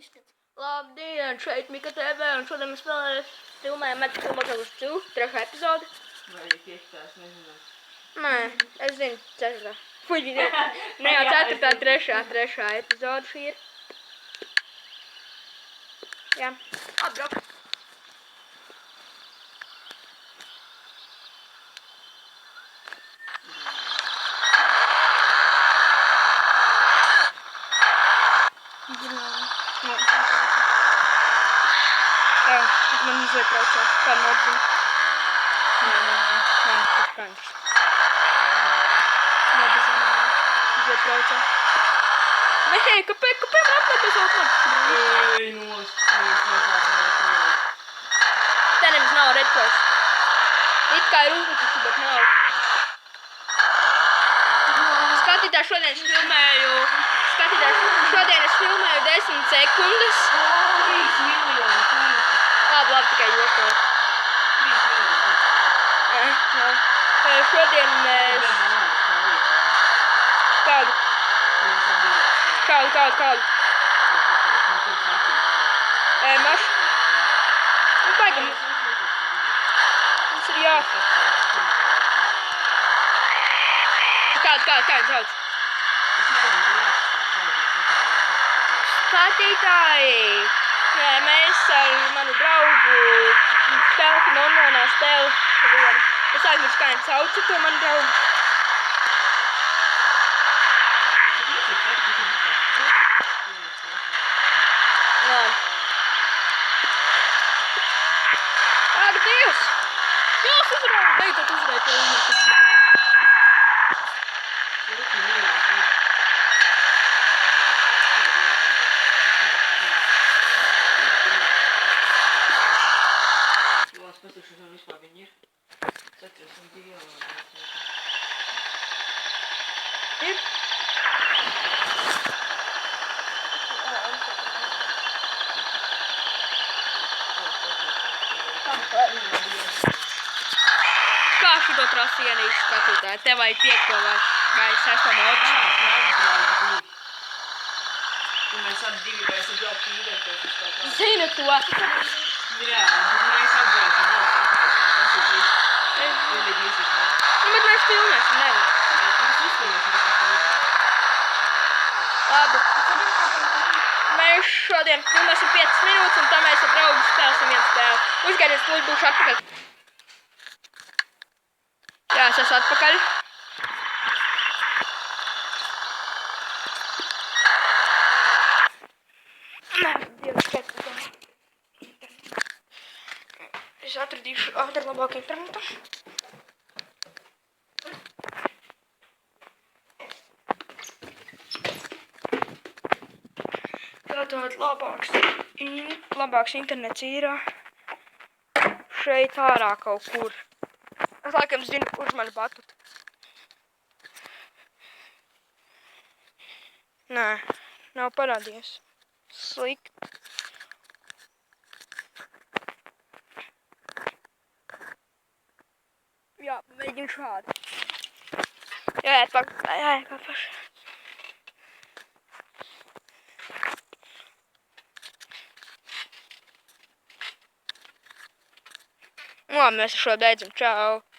izskats. Labdien, šeit Mika TV, un šodien mēs filmējam Metas filmotavus 2, 3. epizodi. Vai piektās, nezinu. Nē, es zinu, 4. Fuļi, ne jau 4. 3. epizode šī ir. Jā, atbrauc. Man izietraucā, kā nodzina. Nē, tas kančs. Izietraucā. Nē, kāpēc man apmetos automātiski? Ej, nost. Te nemaz nav redkos. It kā ir uzlikuši, bet nav. Skatītājs, šodien es filmēju 10 sekundes. 3 miljoni. Labi, tikai jokoju. 3 miljoni. Šodien mēs... Kādu? Maš... Nu, paigam. Mums ir jā... Kādu sauc? Skatītāji! Mēs ar manu draugu spēlēsim online spēli. Es aizmirsu, kā viņš sauca to manu draugu. Jā. Ak, Dievs! Jā, es uzvarēju! Beidzot uzvarēju to uzvarēju. Patīkšu, un vispār viņi ir. 42 jālāk. Ir? Kā šito trasi ienīst skatītāji? Tev vajag 5. vai 6. modu? Un mēs abi divi vai esam braukt īdentos uz tā kā. Zinu to! Jā, bet mēs atbraucam tas ir trīs. Nu, bet mēs filmēsim, nevar. Mēs izfilmēsim tā kā Labi. Mēs šodien filmēsim 5 minūtes, un tā mēs ar draugu spēlēsim vienu spēli. Uzgaidies, lūdzu, būšu atpakaļ. Jā, es esmu atpakaļ. Es atradīšu ātri labāku internetu. Tātad labāks internets ir šeit ārā kaut kur. Es laikam zinu, kurš mani patut. Nē, nav parādījies. Slikti. Jā, mēģinu šādi. Jāiet paši. Labi, mēs ar šo beidzam. Čau!